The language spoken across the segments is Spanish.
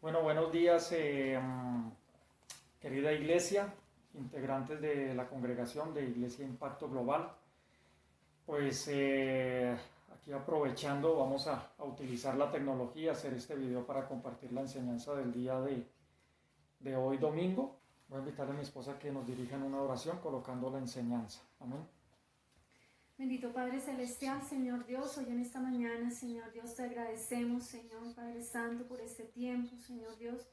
Bueno, buenos días, querida iglesia, integrantes de la congregación de Iglesia Impacto Global. Pues aquí aprovechando, vamos a utilizar la tecnología, hacer este video para compartir la enseñanza del día de hoy domingo. Voy a invitar a mi esposa a que nos dirija en una oración colocando la enseñanza. Amén. Bendito Padre Celestial, Señor Dios, hoy en esta mañana, Señor Dios, te agradecemos, Señor Padre Santo, por este tiempo, Señor Dios.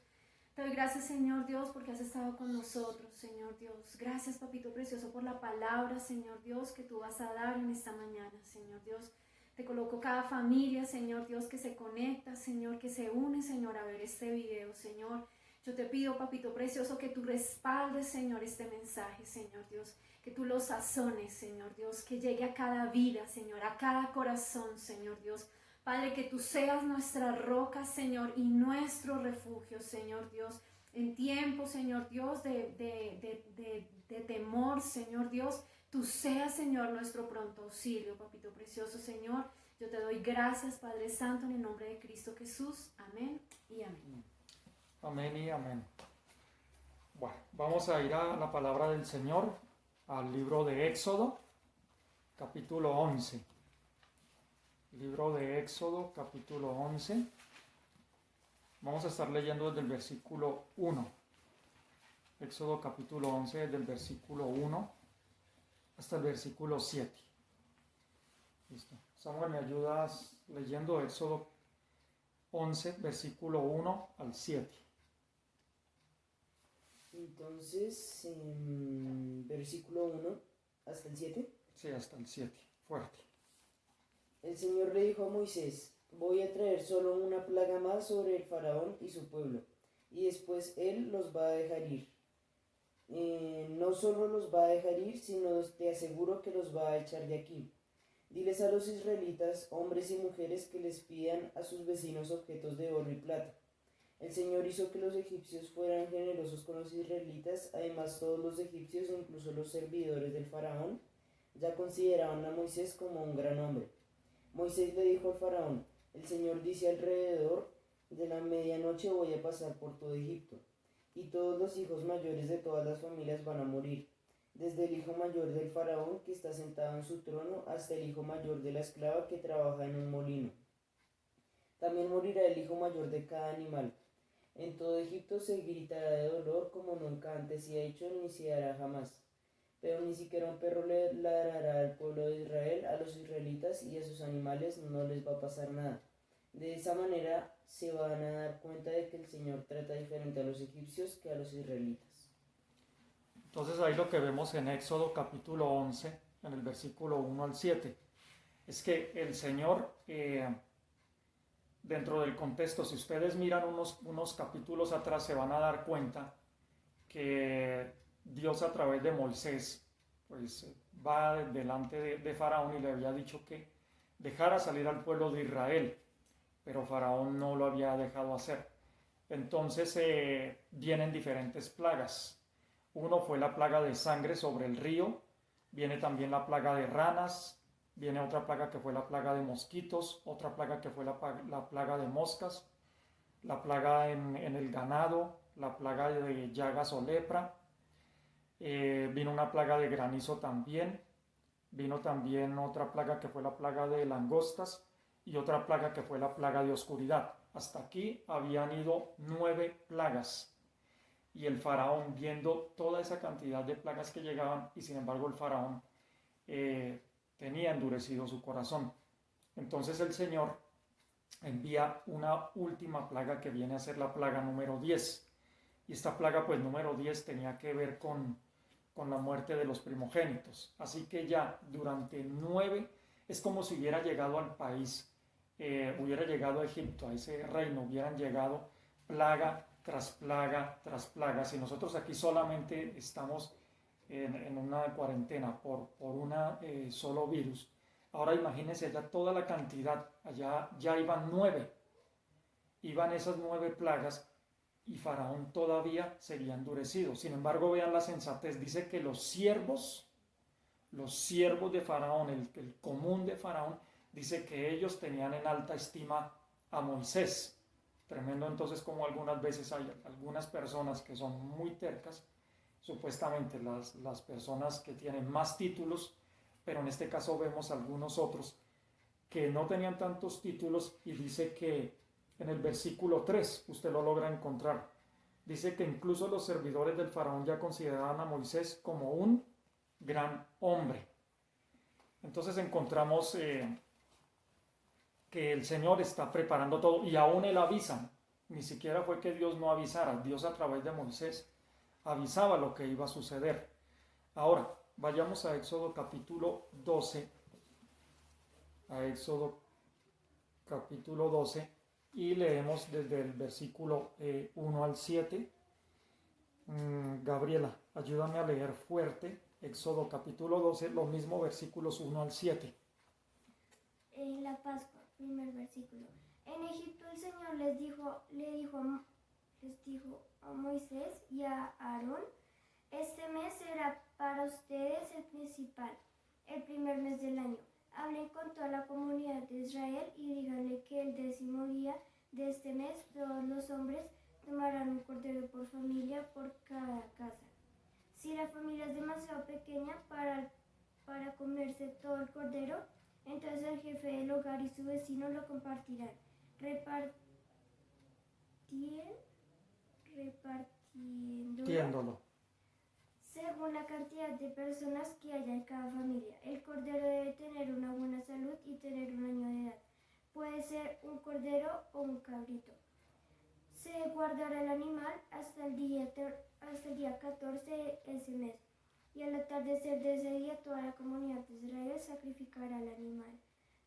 Te doy gracias, Señor Dios, porque has estado con nosotros, Señor Dios. Gracias, Papito Precioso, por la palabra, Señor Dios, que tú vas a dar en esta mañana, Señor Dios. Te coloco cada familia, Señor Dios, que se conecta, Señor, que se une, Señor, a ver este video, Señor. Yo te pido, Papito Precioso, que tú respaldes, Señor, este mensaje, Señor Dios. Que tú lo sazones, Señor Dios, que llegue a cada vida, Señor, a cada corazón, Señor Dios. Padre, que tú seas nuestra roca, Señor, y nuestro refugio, Señor Dios. En tiempo, Señor Dios, de temor, Señor Dios, tú seas, Señor, nuestro pronto auxilio, Papito Precioso, Señor. Yo te doy gracias, Padre Santo, en el nombre de Cristo Jesús. Amén y amén. Amén y amén. Bueno, vamos a ir a la palabra del Señor, al libro de Éxodo, capítulo 11. Libro de Éxodo, capítulo 11. Vamos a estar leyendo desde el versículo 1. Éxodo, capítulo 11, desde el versículo 1 hasta el versículo 7. Listo. Samuel, ¿me ayudas leyendo Éxodo 11, versículo 1 al 7? Entonces, versículo 1 hasta el 7. Sí, hasta el 7. Fuerte. El Señor le dijo a Moisés: voy a traer solo una plaga más sobre el faraón y su pueblo, y después él los va a dejar ir. No solo los va a dejar ir, sino te aseguro que los va a echar de aquí. Diles a los israelitas, hombres y mujeres, que les pidan a sus vecinos objetos de oro y plata. El Señor hizo que los egipcios fueran generosos con los israelitas. Además, todos los egipcios, incluso los servidores del faraón, ya consideraban a Moisés como un gran hombre. Moisés le dijo al faraón: el Señor dice, alrededor de la medianoche voy a pasar por todo Egipto, y todos los hijos mayores de todas las familias van a morir, desde el hijo mayor del faraón que está sentado en su trono hasta el hijo mayor de la esclava que trabaja en un molino. También morirá el hijo mayor de cada animal. En todo Egipto se gritará de dolor como nunca antes se ha hecho ni se hará jamás. Pero ni siquiera un perro le ladrará al pueblo de Israel, a los israelitas y a sus animales no les va a pasar nada. De esa manera se van a dar cuenta de que el Señor trata diferente a los egipcios que a los israelitas. Entonces ahí lo que vemos en Éxodo capítulo 11, en el versículo 1 al 7, es que el Señor, dentro del contexto, si ustedes miran unos capítulos atrás, se van a dar cuenta que Dios a través de Moisés pues va delante de Faraón y le había dicho que dejara salir al pueblo de Israel, pero Faraón no lo había dejado hacer. Entonces vienen diferentes plagas. Uno fue la plaga de sangre sobre el río, viene también la plaga de ranas, viene otra plaga que fue la plaga de mosquitos, otra plaga que fue la plaga de moscas, la plaga en el ganado, la plaga de llagas o lepra, vino una plaga de granizo también, vino también otra plaga que fue la plaga de langostas y otra plaga que fue la plaga de oscuridad. Hasta aquí habían ido 9 plagas. Y el faraón, viendo toda esa cantidad de plagas que llegaban, y sin embargo el faraón tenía endurecido su corazón. Entonces el Señor envía una última plaga que viene a ser la plaga número 10. Y esta plaga, pues número 10, tenía que ver con la muerte de los primogénitos. Así que ya durante 9, es como si hubiera llegado al país, hubiera llegado a Egipto, a ese reino, hubieran llegado plaga tras plaga tras plaga. Si nosotros aquí solamente estamos en una cuarentena por una solo virus, ahora imagínense allá toda la cantidad, allá ya iban 9, iban esas 9 plagas y Faraón todavía sería endurecido. Sin embargo, vean la sensatez, dice que los siervos de Faraón, el común de Faraón, dice que ellos tenían en alta estima a Moisés. Tremendo entonces como algunas veces hay algunas personas que son muy tercas, supuestamente las personas que tienen más títulos, pero en este caso vemos algunos otros que no tenían tantos títulos y dice que en el versículo 3 usted lo logra encontrar. Dice que incluso los servidores del faraón ya consideraban a Moisés como un gran hombre. Entonces encontramos que el Señor está preparando todo y aún él avisa. Ni siquiera fue que Dios no avisara. Dios a través de Moisés avisaba lo que iba a suceder. Ahora, vayamos a Éxodo capítulo 12. A Éxodo capítulo 12 y leemos desde el versículo 1 al 7. Gabriela, ayúdame a leer fuerte. Éxodo capítulo 12, los mismos versículos 1 al 7. En la Pascua, primer versículo. En Egipto el Señor les dijo a Moisés y a Aarón: este mes será para ustedes el principal, el primer mes del año. Hablen con toda la comunidad de Israel y díganle que el 10º día de este mes todos los hombres tomarán un cordero por familia por cada casa. Si la familia es demasiado pequeña para comerse todo el cordero, entonces el jefe del hogar y su vecino lo compartirán, repartiéndolo según la cantidad de personas que haya en cada familia. El cordero debe tener una buena salud y tener 1 año de edad. Puede ser un cordero o un cabrito. Se guardará el animal hasta el día 14 de ese mes. Y al atardecer de ese día toda la comunidad de Israel sacrificará al animal.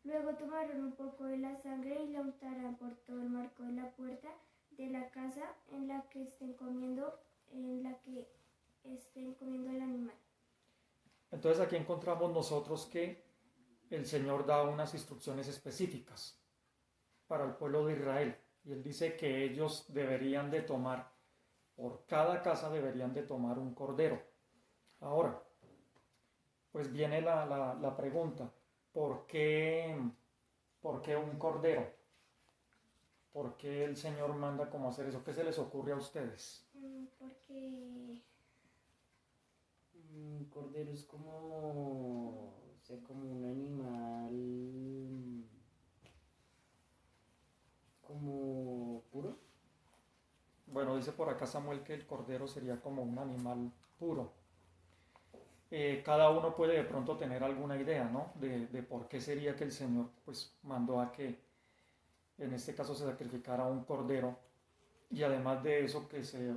Luego tomarán un poco de la sangre y la untarán por todo el marco de la puerta de la casa en la que estén comiendo el animal. Entonces aquí encontramos nosotros que el Señor da unas instrucciones específicas para el pueblo de Israel. Y Él dice que ellos deberían de tomar, por cada casa deberían de tomar un cordero. Ahora, pues viene la pregunta, ¿por qué un cordero? ¿Por qué el Señor manda como hacer eso? ¿Qué se les ocurre a ustedes? Porque Un cordero es como, o sea, como un animal como puro. Bueno, dice por acá Samuel que el cordero sería como un animal puro. Cada uno puede de pronto tener alguna idea, ¿no? De por qué sería que el Señor pues mandó a que en este caso se sacrificara un cordero y además de eso que se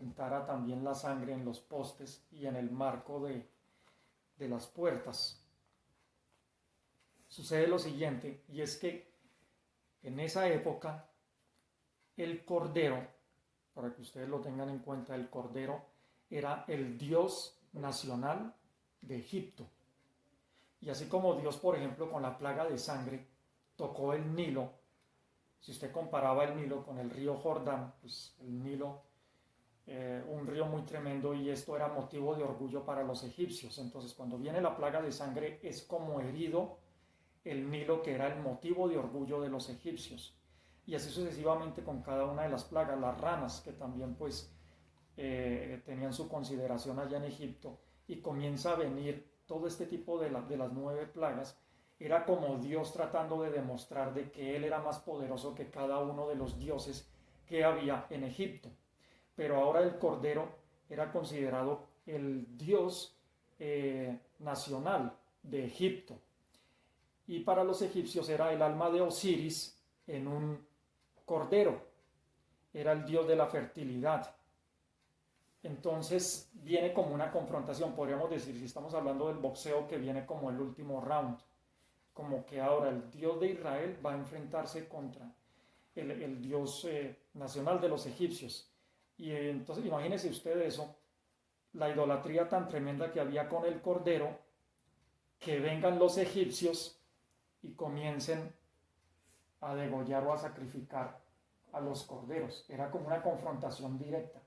untara también la sangre en los postes y en el marco de las puertas. Sucede lo siguiente, y es que en esa época el cordero, para que ustedes lo tengan en cuenta, el cordero era el dios nacional de Egipto. Y así como Dios, por ejemplo, con la plaga de sangre tocó el Nilo, si usted comparaba el Nilo con el río Jordán, pues el Nilo, un río muy tremendo, y esto era motivo de orgullo para los egipcios. Entonces cuando viene la plaga de sangre es como herido el Nilo, que era el motivo de orgullo de los egipcios. Y así sucesivamente con cada una de las plagas, las ranas, que también pues tenían su consideración allá en Egipto, y comienza a venir todo este tipo de las 9 plagas. Era como Dios tratando de demostrar de que Él era más poderoso que cada uno de los dioses que había en Egipto. Pero ahora el Cordero era considerado el Dios nacional de Egipto. Y para los egipcios era el alma de Osiris en un cordero. Era el dios de la fertilidad. Entonces viene como una confrontación, podríamos decir, si estamos hablando del boxeo, que viene como el último round. Como que ahora el Dios de Israel va a enfrentarse contra el Dios nacional de los egipcios. Y entonces imagínense usted eso, la idolatría tan tremenda que había con el cordero, que vengan los egipcios y comiencen a degollar o a sacrificar a los corderos. Era como una confrontación directa.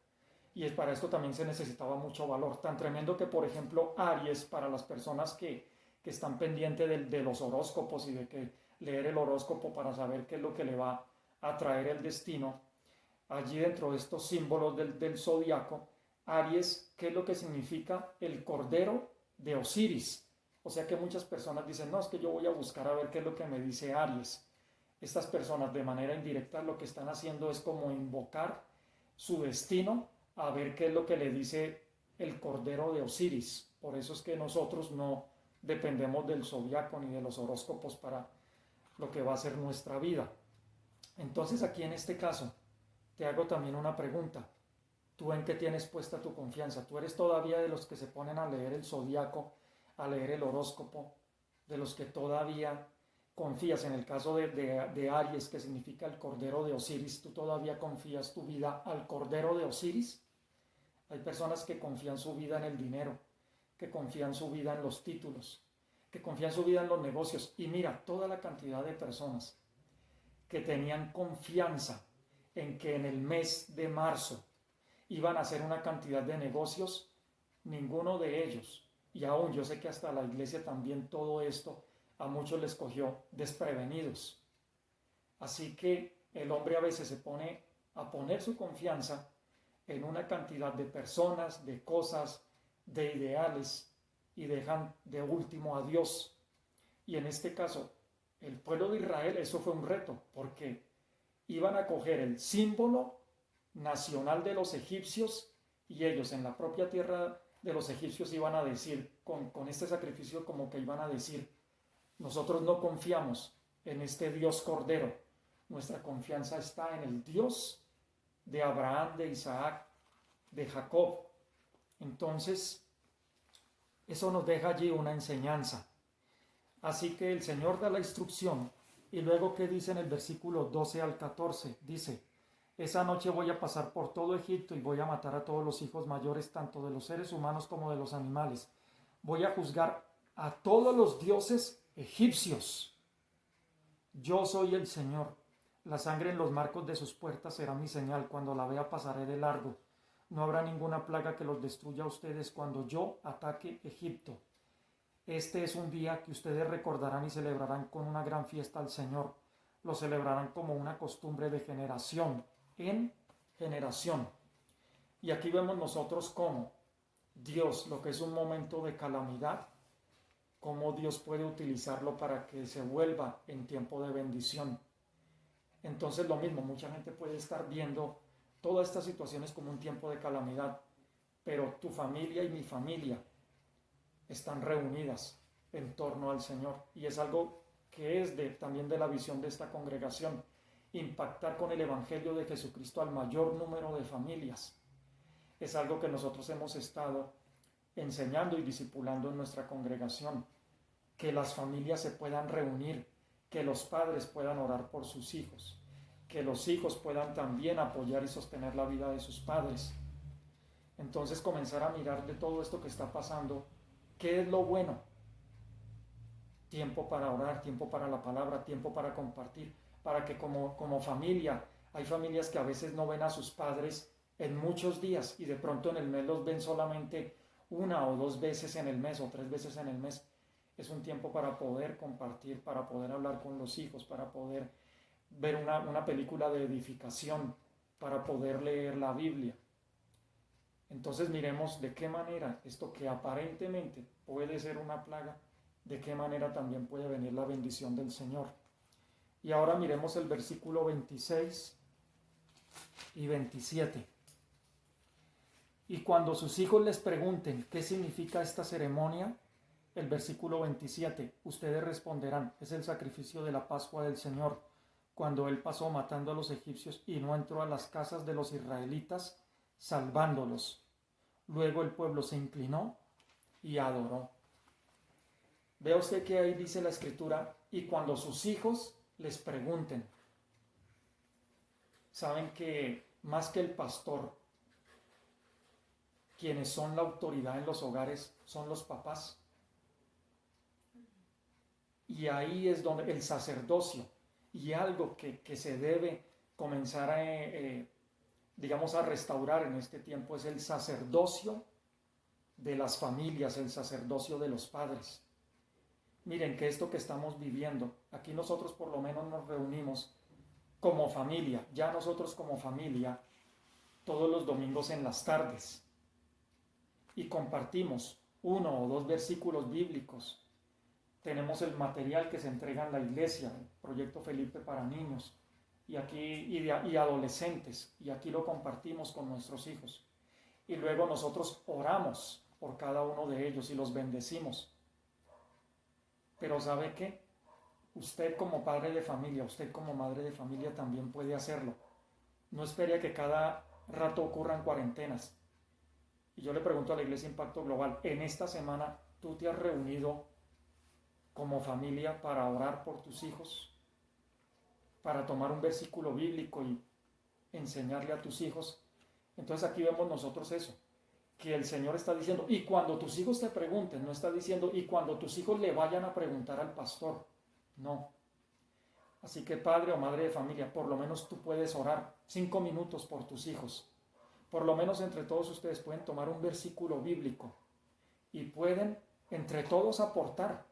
Y para esto también se necesitaba mucho valor. Tan tremendo que, por ejemplo, Aries, para las personas que están pendientes de los horóscopos y de que leer el horóscopo para saber qué es lo que le va a traer el destino. Allí dentro de estos símbolos del zodiaco, Aries, ¿qué es lo que significa? El cordero de Osiris. O sea que muchas personas dicen, no, es que yo voy a buscar a ver qué es lo que me dice Aries. Estas personas de manera indirecta lo que están haciendo es como invocar su destino a ver qué es lo que le dice el cordero de Osiris. Por eso es que nosotros no dependemos del zodiaco ni de los horóscopos para lo que va a ser nuestra vida. Entonces aquí en este caso te hago también una pregunta. ¿Tú en qué tienes puesta tu confianza? ¿Tú eres todavía de los que se ponen a leer el zodiaco, a leer el horóscopo, de los que todavía confías? En el caso de Aries, que significa el cordero de Osiris, ¿tú todavía confías tu vida al cordero de Osiris? Hay personas que confían su vida en el dinero, que confían su vida en los títulos, que confían su vida en los negocios. Y mira, toda la cantidad de personas que tenían confianza en que en el mes de marzo iban a hacer una cantidad de negocios, ninguno de ellos, y aún yo sé que hasta la iglesia también todo esto a muchos les cogió desprevenidos. Así que el hombre a veces se pone a poner su confianza en una cantidad de personas, de cosas, de ideales, y dejan de último a Dios. Y en este caso, el pueblo de Israel, eso fue un reto, porque iban a coger el símbolo nacional de los egipcios y ellos en la propia tierra de los egipcios iban a decir, con este sacrificio como que iban a decir, nosotros no confiamos en este Dios Cordero, nuestra confianza está en el Dios de Abraham, de Isaac, de Jacob. Entonces, eso nos deja allí una enseñanza. Así que el Señor da la instrucción y luego, ¿qué dice en el versículo 12 al 14? Dice, esa noche voy a pasar por todo Egipto y voy a matar a todos los hijos mayores, tanto de los seres humanos como de los animales. Voy a juzgar a todos los dioses egipcios. Yo soy el Señor. La sangre en los marcos de sus puertas será mi señal. Cuando la vea pasaré de largo. No habrá ninguna plaga que los destruya a ustedes cuando yo ataque Egipto. Este es un día que ustedes recordarán y celebrarán con una gran fiesta al Señor. Lo celebrarán como una costumbre de generación en generación. Y aquí vemos nosotros cómo Dios, lo que es un momento de calamidad, cómo Dios puede utilizarlo para que se vuelva en tiempo de bendición. Entonces lo mismo, mucha gente puede estar viendo todas estas situaciones como un tiempo de calamidad, pero tu familia y mi familia están reunidas en torno al Señor, y es algo que es también de la visión de esta congregación, impactar con el Evangelio de Jesucristo al mayor número de familias. Es algo que nosotros hemos estado enseñando y discipulando en nuestra congregación, que las familias se puedan reunir, que los padres puedan orar por sus hijos, que los hijos puedan también apoyar y sostener la vida de sus padres. Entonces comenzar a mirar de todo esto que está pasando, ¿qué es lo bueno? Tiempo para orar, tiempo para la palabra, tiempo para compartir, para que como familia, hay familias que a veces no ven a sus padres en muchos días y de pronto en el mes los ven solamente una o dos veces en el mes o 3 veces en el mes. Es un tiempo para poder compartir, para poder hablar con los hijos, para poder ver una película de edificación, para poder leer la Biblia. Entonces miremos de qué manera esto que aparentemente puede ser una plaga, de qué manera también puede venir la bendición del Señor. Y ahora miremos el versículo 26 y 27. Y cuando sus hijos les pregunten qué significa esta ceremonia, el versículo 27, ustedes responderán, es el sacrificio de la Pascua del Señor, cuando Él pasó matando a los egipcios y no entró a las casas de los israelitas, salvándolos. Luego el pueblo se inclinó y adoró. Vea usted que ahí dice la Escritura, y cuando sus hijos les pregunten. Saben que más que el pastor, quienes son la autoridad en los hogares son los papás. Y ahí es donde el sacerdocio, y algo que se debe comenzar a restaurar en este tiempo, es el sacerdocio de las familias, el sacerdocio de los padres. Miren que esto que estamos viviendo, aquí nosotros por lo menos nos reunimos como familia, ya nosotros como familia, todos los domingos en las tardes, y compartimos 1 o 2 versículos bíblicos. Tenemos el material que se entrega en la iglesia, el Proyecto Felipe para niños y adolescentes, y aquí lo compartimos con nuestros hijos. Y luego nosotros oramos por cada uno de ellos y los bendecimos. Pero ¿sabe qué? Usted como padre de familia, usted como madre de familia también puede hacerlo. No espere a que cada rato ocurran cuarentenas. Y yo le pregunto a la Iglesia Impacto Global, en esta semana, ¿tú te has reunido como familia para orar por tus hijos? Para tomar un versículo bíblico y enseñarle a tus hijos. Entonces aquí vemos nosotros eso, que el Señor está diciendo, y cuando tus hijos te pregunten, no está diciendo, y cuando tus hijos le vayan a preguntar al pastor, no. Así que padre o madre de familia, por lo menos tú puedes orar 5 minutos por tus hijos. Por lo menos entre todos ustedes pueden tomar un versículo bíblico y pueden entre todos aportar,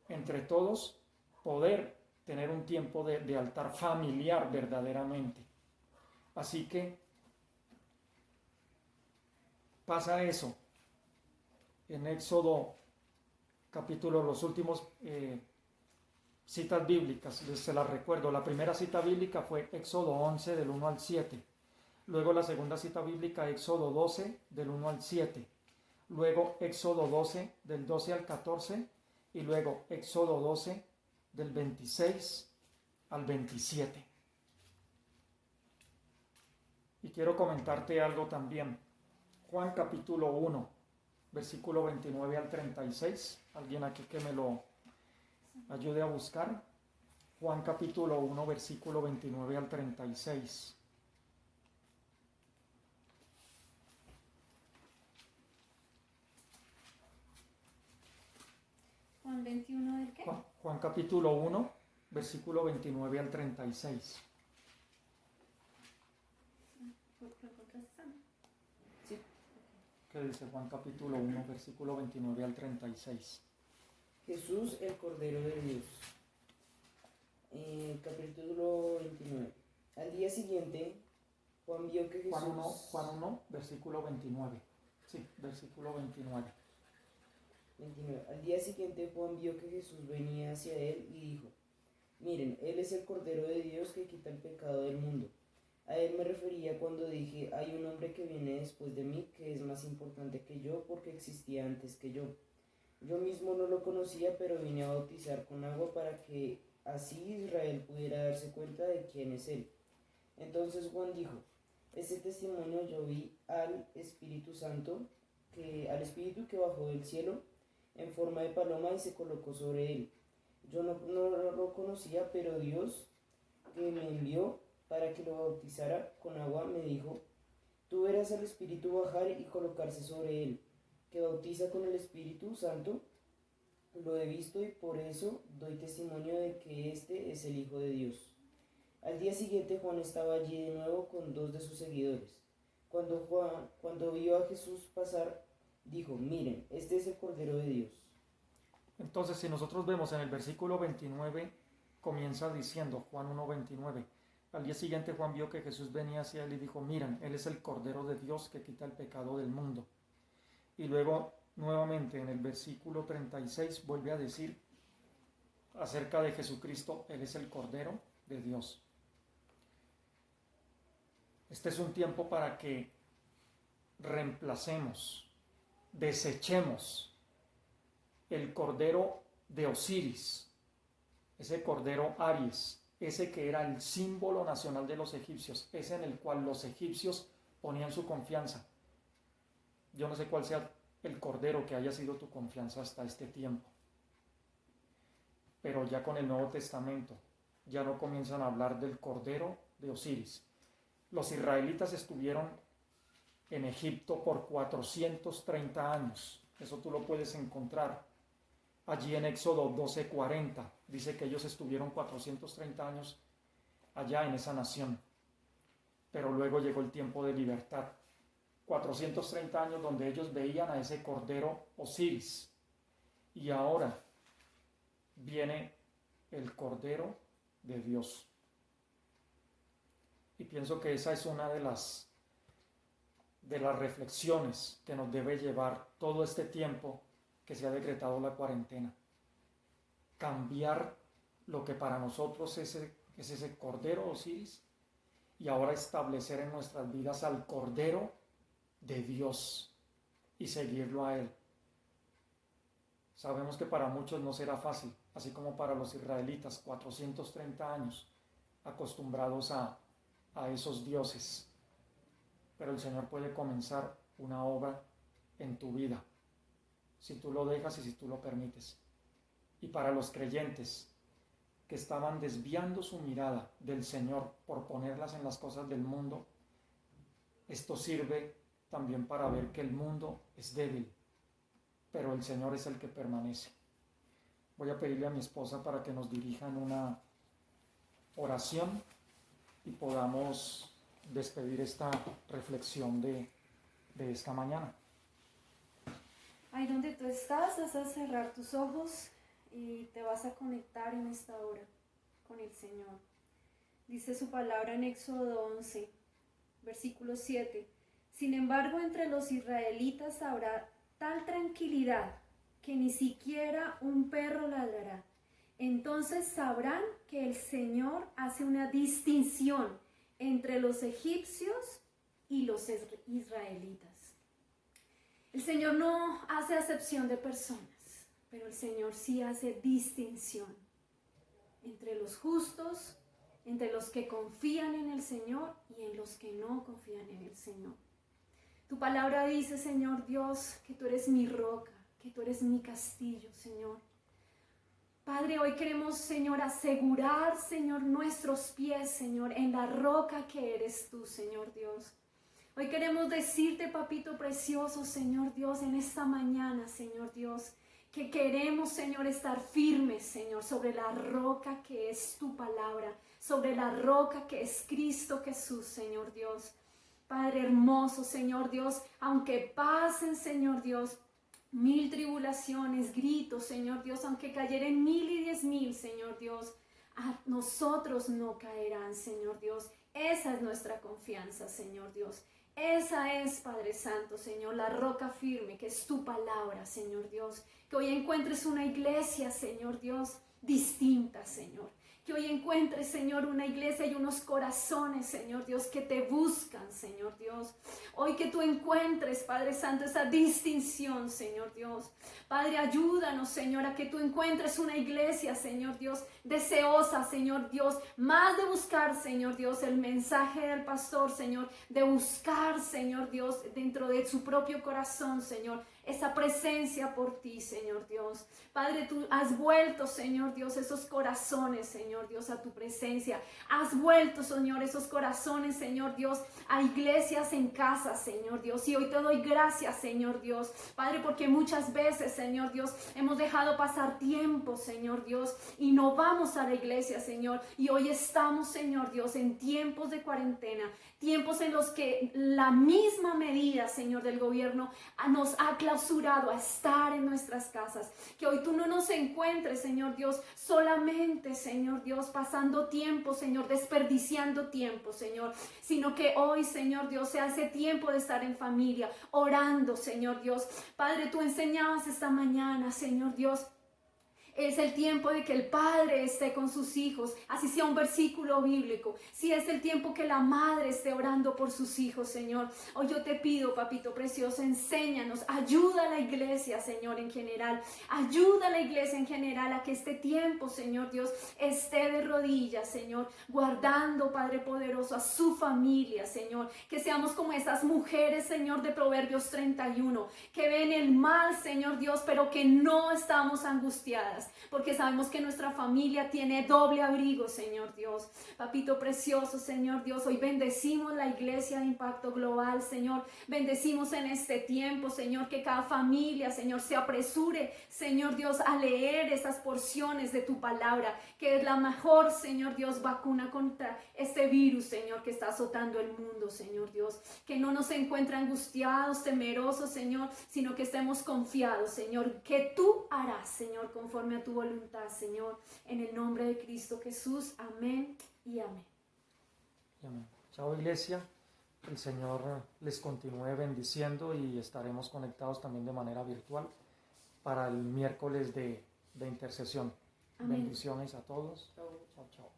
entre todos poder tener un tiempo de altar familiar verdaderamente. Así que pasa eso en Éxodo capítulo, los últimos citas bíblicas, se las recuerdo. La primera cita bíblica fue Éxodo 11 del 1 al 7. Luego la segunda cita bíblica, Éxodo 12 del 1 al 7. Luego Éxodo 12 del 12 al 14. Y luego Éxodo 12 del 26 al 27. Y quiero comentarte algo también. Juan capítulo 1, versículo 29 al 36. Alguien aquí que me lo ayude a buscar. Juan capítulo 1, versículo 29 al 36. Juan 21 del qué? Juan capítulo 1, versículo 29 al 36. Sí. ¿Qué dice Juan capítulo 1, versículo 29 al 36? Jesús, el Cordero de Dios. Capítulo 29. Al día siguiente, Juan vio que Jesús... Juan 1, versículo 29. Sí, versículo 29. 29. Al día siguiente, Juan vio que Jesús venía hacia él y dijo, miren, Él es el Cordero de Dios que quita el pecado del mundo. A Él me refería cuando dije, hay un hombre que viene después de mí que es más importante que yo porque existía antes que yo. Yo mismo no lo conocía, pero vine a bautizar con agua para que así Israel pudiera darse cuenta de quién es Él. Entonces Juan dijo, este testimonio yo vi al Espíritu que bajó del cielo en forma de paloma y se colocó sobre él. Yo no lo conocía, pero Dios, que me envió para que lo bautizara con agua, me dijo, tú verás al Espíritu bajar y colocarse sobre él, que bautiza con el Espíritu Santo. Lo he visto y por eso doy testimonio de que este es el Hijo de Dios. Al día siguiente Juan estaba allí de nuevo con 2 de sus seguidores. Cuando vio a Jesús pasar, dijo, miren, este es el Cordero de Dios. Entonces, si nosotros vemos en el versículo 29, comienza diciendo, Juan 1, 29, al día siguiente Juan vio que Jesús venía hacia él y dijo, miren, Él es el Cordero de Dios que quita el pecado del mundo. Y luego, nuevamente, en el versículo 36, vuelve a decir acerca de Jesucristo, Él es el Cordero de Dios. Este es un tiempo para que reemplacemos, desechemos el cordero de Osiris, ese cordero Aries, ese que era el símbolo nacional de los egipcios, ese en el cual los egipcios ponían su confianza. Yo no sé cuál sea el cordero que haya sido tu confianza hasta este tiempo, pero ya con el Nuevo Testamento ya no comienzan a hablar del cordero de Osiris. Los israelitas estuvieron en Egipto por 430 años, eso tú lo puedes encontrar allí en Éxodo 12:40, dice que ellos estuvieron 430 años allá en esa nación, pero luego llegó el tiempo de libertad, 430 años donde ellos veían a ese cordero Osiris, y ahora viene el Cordero de Dios. Y pienso que esa es una de las reflexiones que nos debe llevar todo este tiempo que se ha decretado la cuarentena. Cambiar lo que para nosotros es ese Cordero Osiris y ahora establecer en nuestras vidas al Cordero de Dios y seguirlo a Él. Sabemos que para muchos no será fácil, así como para los israelitas, 430 años acostumbrados a esos dioses. Pero el Señor puede comenzar una obra en tu vida, si tú lo dejas y si tú lo permites. Y para los creyentes que estaban desviando su mirada del Señor por ponerlas en las cosas del mundo, esto sirve también para ver que el mundo es débil, pero el Señor es el que permanece. Voy a pedirle a mi esposa para que nos dirija en una oración y podamos despedir esta reflexión de esta mañana. Ahí donde tú estás, vas a cerrar tus ojos y te vas a conectar en esta hora con el Señor. Dice su palabra en Éxodo 11, versículo 7. Sin embargo, entre los israelitas habrá tal tranquilidad que ni siquiera un perro ladrará. Entonces sabrán que el Señor hace una distinción entre los egipcios y los israelitas. El Señor no hace acepción de personas, pero el Señor sí hace distinción entre los justos, entre los que confían en el Señor y en los que no confían en el Señor. Tu palabra dice, Señor Dios, que tú eres mi roca, que tú eres mi castillo, Señor. Padre, hoy queremos, Señor, asegurar, Señor, nuestros pies, Señor, en la roca que eres tú, Señor Dios. Hoy queremos decirte, papito precioso, Señor Dios, en esta mañana, Señor Dios, que queremos, Señor, estar firmes, Señor, sobre la roca que es tu palabra, sobre la roca que es Cristo Jesús, Señor Dios. Padre hermoso, Señor Dios, aunque pasen, Señor Dios, 1000 tribulaciones, gritos, Señor Dios, aunque cayeren 1000 y 10,000, Señor Dios, a nosotros no caerán, Señor Dios. Esa es nuestra confianza, Señor Dios. Esa es, Padre Santo, Señor, la roca firme, que es tu palabra, Señor Dios. Que hoy encuentres una iglesia, Señor Dios, distinta, Señor. Que hoy encuentres, Señor, una iglesia y unos corazones, Señor Dios, que te buscan, Señor Dios. Hoy que tú encuentres, Padre Santo, esa distinción, Señor Dios. Padre, ayúdanos, Señor, a que tú encuentres una iglesia, Señor Dios, deseosa, Señor Dios, más de buscar, Señor Dios, el mensaje del pastor, Señor, de buscar, Señor Dios, dentro de su propio corazón, Señor, esa presencia por ti, Señor Dios. Padre, tú has vuelto, Señor Dios, esos corazones, Señor Dios, a tu presencia. Has vuelto, Señor, esos corazones, Señor Dios, a iglesias en casa, Señor Dios. Y hoy te doy gracias, Señor Dios, Padre, porque muchas veces, Señor Dios, hemos dejado pasar tiempo, Señor Dios, y no vamos a la iglesia, Señor. Y hoy estamos, Señor Dios, en tiempos de cuarentena, tiempos en los que la misma medida, Señor, del gobierno nos ha clausurado a estar en nuestras casas. Que hoy tú no nos encuentres, Señor Dios, solamente, Señor Dios, pasando tiempo, Señor, desperdiciando tiempo, Señor, sino que hoy, Señor Dios, se hace tiempo de estar en familia, orando, Señor Dios. Padre, tú enseñabas esta mañana, Señor Dios, es el tiempo de que el padre esté con sus hijos, así sea un versículo bíblico. Si es el tiempo que la madre esté orando por sus hijos, Señor. Hoy yo te pido, papito precioso, enséñanos, ayuda a la iglesia, Señor, en general. Ayuda a la iglesia en general a que este tiempo, Señor Dios, esté de rodillas, Señor, guardando, Padre poderoso, a su familia, Señor. Que seamos como esas mujeres, Señor, de Proverbios 31, que ven el mal, Señor Dios, pero que no estamos angustiadas, porque sabemos que nuestra familia tiene doble abrigo, Señor Dios. Papito precioso, Señor Dios, hoy bendecimos la iglesia de Impacto Global, Señor. Bendecimos en este tiempo, Señor, que cada familia, Señor, se apresure, Señor Dios, a leer esas porciones de tu palabra, que es la mejor, Señor Dios, vacuna contra este virus, Señor, que está azotando el mundo, Señor Dios. Que no nos encuentre angustiados, temerosos, Señor, sino que estemos confiados, Señor, que tú harás, Señor, conforme a tu voluntad, Señor, en el nombre de Cristo Jesús. Amén y amén. Amén. Chao, iglesia. El Señor les continúe bendiciendo y estaremos conectados también de manera virtual para el miércoles de intercesión. Amén. Bendiciones a todos. Chao, chao.